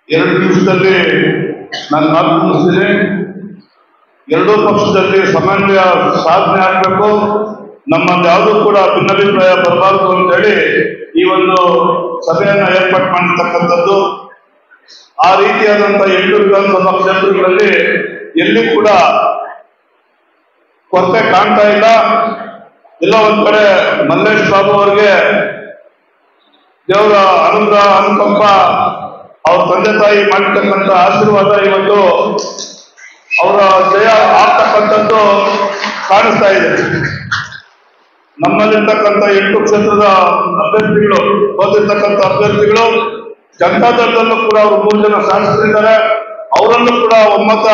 2 ದಿವಸದಲ್ಲಿ ನಾನು ಮಾತು ಮುಗಿಸ್ತೀನಿ. ಎರಡೂ ಪಕ್ಷದಲ್ಲಿ ಸಮನ್ವಯ ಸಾಧನೆ ಆಗಬೇಕು. ನಮ್ಮಲ್ಲಿ ಯಾವುದೂ ಕೂಡ ಭಿನ್ನಾಭಿಪ್ರಾಯ ಬರಬಾರದು ಅಂತೇಳಿ ಈ ಒಂದು ಸಭೆಯನ್ನು ಏರ್ಪಾಡು ಮಾಡಿರ್ತಕ್ಕಂಥದ್ದು. ಆ ರೀತಿಯಾದಂತಹ 8 ವಿಧಾನಸಭಾ ಕ್ಷೇತ್ರಗಳಲ್ಲಿ ಎಲ್ಲಿ ಕೂಡ ಕೊರತೆ ಕಾಣ್ತಾ ಇಲ್ಲ. ಎಲ್ಲ ಒಂದ್ ಕಡೆ ಮಲ್ಲೇಶ್ ಬಾಬು ಅವರಿಗೆ ದೇವರ ಅನುಕಂಪ, ಅವ್ರ ತಂದೆ ತಾಯಿ ಮಾಡಿರ್ತಕ್ಕಂಥ ಆಶೀರ್ವಾದ ಇವತ್ತು ಅವರ ಜಯ ಆಗ್ತಕ್ಕಂಥದ್ದು ಕಾಣಿಸ್ತಾ ಇದೆ. ನಮ್ಮಲ್ಲಿರ್ತಕ್ಕಂಥ 8 ಕ್ಷೇತ್ರದ ಅಭ್ಯರ್ಥಿಗಳು ಓದಿರ್ತಕ್ಕಂಥ ಅಭ್ಯರ್ಥಿಗಳು ಜನತಾದಳದಲ್ಲೂ ಕೂಡ ಅವರು 3 ಜನ ಶಾಸಕರಿದ್ದಾರೆ. ಅವರಲ್ಲೂ ಕೂಡ ಒಮ್ಮತ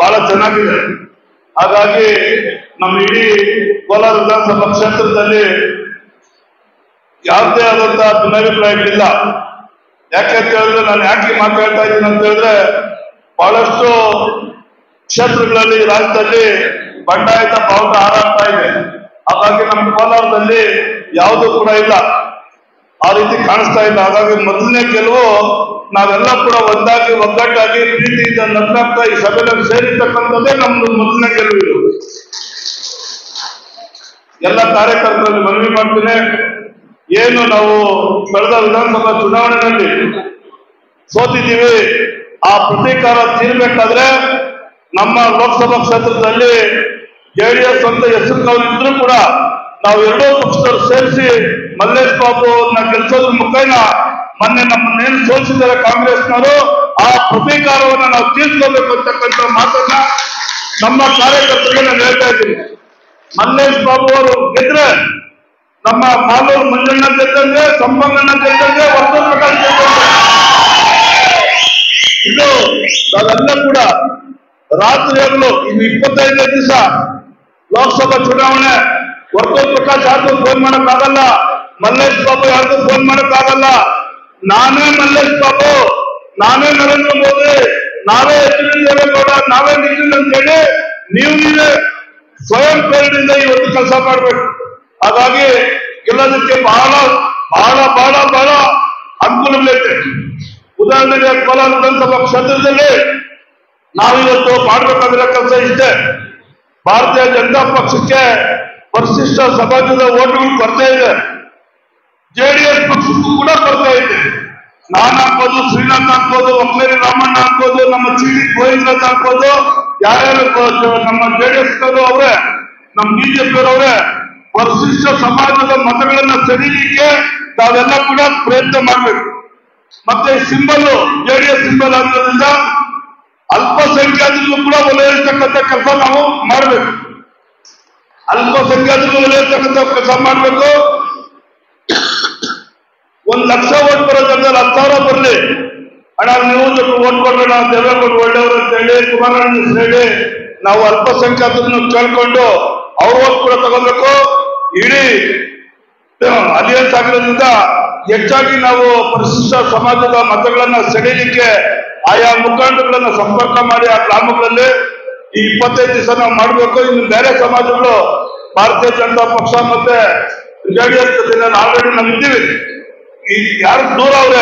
ಬಹಳ ಚೆನ್ನಾಗಿದೆ. ಹಾಗಾಗಿ ನಮ್ಮ ಇಡೀ ಕೋಲಾರ ವಿಧಾನಸಭಾ ಕ್ಷೇತ್ರದಲ್ಲಿ ಯಾವುದೇ ಆದಂತಹ ಭಿನ್ನಾಭಿಪ್ರಾಯಗಳಿಲ್ಲ. ಯಾಕೆಂತ ಹೇಳಿದ್ರೆ, ನಾನು ಯಾಕೆ ಮಾತಾಡ್ತಾ ಇದ್ದೀನಿ ಅಂತ ಹೇಳಿದ್ರೆ, ಬಹಳಷ್ಟು ಕ್ಷೇತ್ರಗಳಲ್ಲಿ ರಾಜ್ಯದಲ್ಲಿ ಬಂಡಾಯದ ಬಾವುಟ ಹಾರಾಡ್ತಾ ಇದೆ. ಹಾಗಾಗಿ ನಮ್ಮ ಕೋಲಾರದಲ್ಲಿ ಯಾವುದೂ ಕೂಡ ಇಲ್ಲ, ಆ ರೀತಿ ಕಾಣಿಸ್ತಾ ಇಲ್ಲ. ಹಾಗಾಗಿ ಮೊದಲನೇ ಗೆಲುವು ನಾವೆಲ್ಲ ಕೂಡ ಒಂದಾಗಿ ಒಗ್ಗಟ್ಟಾಗಿ ಪ್ರೀತಿಯಿಂದ ನಗ್ನಾಗ್ತಾ ಈ ಸಭೆಯಲ್ಲಿ ಸೇರಿರ್ತಕ್ಕಂಥದ್ದೇ ನಮ್ದು ಮೊದಲನೇ ಗೆಲುವು. ಇದು ಎಲ್ಲ ಕಾರ್ಯಕರ್ತರಲ್ಲಿ ಮನವಿ ಮಾಡ್ತೀನಿ. ಏನು ನಾವು ಕಳೆದ ವಿಧಾನಸಭಾ ಚುನಾವಣೆಯಲ್ಲಿ ಸೋತಿದ್ದೀವಿ, ಆ ಪ್ರತೀಕಾರ ತೀರ್ಬೇಕಾದ್ರೆ ನಮ್ಮ ಲೋಕಸಭಾ ಕ್ಷೇತ್ರದಲ್ಲಿ JDS ಅಂತ ಹೆಸರು ಇದ್ರೂ ಕೂಡ ನಾವು ಎರಡೂ ಪಕ್ಷದವರು ಸೇರಿಸಿ ಮಲ್ಲೇಶ್ ಬಾಬು ಅವ್ರನ್ನ ಗೆಲ್ಸೋದ್ರ ಮುಖೇನ ಮೊನ್ನೆ ನಮ್ಮನ್ನೇನು ಸೋಲಿಸಿದ್ದಾರೆ ಕಾಂಗ್ರೆಸ್ನವರು, ಆ ಪ್ರತೀಕಾರವನ್ನ ನಾವು ತೀರ್ಸ್ಕೋಬೇಕು ಅಂತಕ್ಕಂಥ ಮಾತನ್ನ ನಮ್ಮ ಕಾರ್ಯಕರ್ತರಿಗೆ ನಾನು ಹೇಳ್ತಾ ಇದ್ದೀನಿ. ಮಲ್ಲೇಶ್ ಬಾಬು ಅವರು ಗೆದ್ರೆ ನಮ್ಮ ಮಾಲೂರು ಮಂಜಣ್ಣ ಗೆದ್ದಂಗೆ, ಸಂಪಂಗಣ್ಣ ಗೆದ್ದಂಗೆ, ವರ್ತೂರ್ ಪ್ರಕಾಶ್ ಗೆದ್ದಂಗೆ. ಇದು ನಾವೆಲ್ಲ ಕೂಡ ರಾತ್ರಿ ಹಗಲು ಇನ್ನು 25 ದಿವಸ ಲೋಕಸಭಾ ಚುನಾವಣೆ. ವರ್ತೂರ್ ಪ್ರಕಾಶ್ ಯಾರಿಗೂ ಫೋನ್ ಮಾಡಕ್ಕಾಗಲ್ಲ, ಮಲ್ಲೇಶ್ ಬಾಬು ಯಾರಿಗೂ ಫೋನ್ ಮಾಡಕ್ಕಾಗಲ್ಲ. ನಾನೇ ಮಲ್ಲೇಶ್ ಬಾಬು, ನಾನೇ ನರೇಂದ್ರ ಮೋದಿ, ನಾವೇ ಎಚ್.ಡಿ. ದೇವೇಗೌಡ, ನಾವೇ ನಿಖಿಲ್ ಅಂತ ಹೇಳಿ ನೀವೇ ಸ್ವಯಂ ಪ್ರೇರಣೆಯಿಂದ ಇವತ್ತು ಕೆಲಸ ಮಾಡ್ಬೇಕು. ಹಾಗಾಗಿ ಗೆಲ್ಲೋದಕ್ಕೆ ಬಹಳ ಬಹಳ ಬಹಳ ಬಹಳ ಅನುಕೂಲಗಳೈತೆ. ಉದಾಹರಣೆಗೆ ಕೋಲಾರ ವಿಧಾನಸಭಾ ಕ್ಷೇತ್ರದಲ್ಲಿ ನಾವಿವತ್ತು ಮಾಡಬೇಕಾಗಿರೋ ಕೆಲಸ ಇಷ್ಟೇ. ಭಾರತೀಯ ಜನತಾ ಪಕ್ಷಕ್ಕೆ ಪರಿಶಿಷ್ಟ ಸಮಾಜದ ಓಟುಗಳು ಕೊರತೆ ಇದೆ, JDS ಪಕ್ಷಕ್ಕೂ ಕೂಡ ಕೊರತೆ ಇದೆ. ನಾನು ಹಾಕ್ಬೋದು, ಶ್ರೀನಾಥ್ ಹಾಕ್ಬೋದು, ಒಕ್ಕಲೇರಿ ರಾಮಣ್ಣ ಹಾಕ್ಬೋದು, ನಮ್ಮ ಚಿಡಿ ಗೋವಿಂದರಾಜ್ ಹಾಕ್ಬೋದು, ಯಾರ್ಯಾರು ನಮ್ಮ JDS ಅವರೇ, ನಮ್ಮ BJP ಅವರೇ ಪರಿಶಿಷ್ಟ ಸಮಾಜದ ಮತಗಳನ್ನ ಸೆಳೀಲಿಕ್ಕೆ ನಾವೆಲ್ಲ ಕೂಡ ಪ್ರಯತ್ನ ಮಾಡಬೇಕು. ಮತ್ತೆ ಸಿಂಬಲ್ JDS ಸಿಂಬಲ್ ಆಗಿರೋದ್ರಿಂದ ಅಲ್ಪಸಂಖ್ಯಾತರಿಗೂ ಕೂಡ ಒಲೆಯಿರ್ತಕ್ಕಂಥ ಕೆಲಸ ನಾವು ಮಾಡಬೇಕು. ಅಲ್ಪಸಂಖ್ಯಾತರಿಗೂ ಒಲೆಯಿರ್ತಕ್ಕಂಥ ಕೆಲಸ ಮಾಡಬೇಕು. 1 ಲಕ್ಷ ಓಟ್ ಬರೋ ಜಾಗದಲ್ಲಿ 10,000 ಬರಲಿ. ಅಣ್ಣ ನೀವು ಓಟ್ ಕೊಡೋಣ, ದೇವೇಗೌಡ ಒಳ್ಳೆಯವರು ಅಂತ ಹೇಳಿ, ಕುಮಾರಣ್ಣ ಹೇಳಿ ನಾವು ಅಲ್ಪಸಂಖ್ಯಾತರನ್ನು ಕೇಳ್ಕೊಂಡು ಅವ್ರ ಓಟ್ ಕೂಡ ತಗೋಬೇಕು. ಇಡೀ ಅಲಿಯನ್ಸ್ ಆಗಿರೋದ್ರಿಂದ ಹೆಚ್ಚಾಗಿ ನಾವು ಪರಿಶಿಷ್ಟ ಸಮಾಜದ ಮತಗಳನ್ನ ಸೆಳೀಲಿಕ್ಕೆ ಆಯಾ ಮುಖಂಡಗಳನ್ನ ಸಂಪರ್ಕ ಮಾಡಿ ಆ ಗ್ರಾಮಗಳಲ್ಲಿ ಈ 25 ದಿವಸ ನಾವು ಮಾಡಬೇಕು. ಇನ್ನು ಬೇರೆ ಸಮಾಜಗಳು ಭಾರತೀಯ ಜನತಾ ಪಕ್ಷ ಮತ್ತೆ JDS ಜೊತೆ ಆಲ್ರೆಡಿ ನಾವು ಇದ್ದೀವಿ. ಈ ಯಾರು ದೂರ ಅವ್ರೆ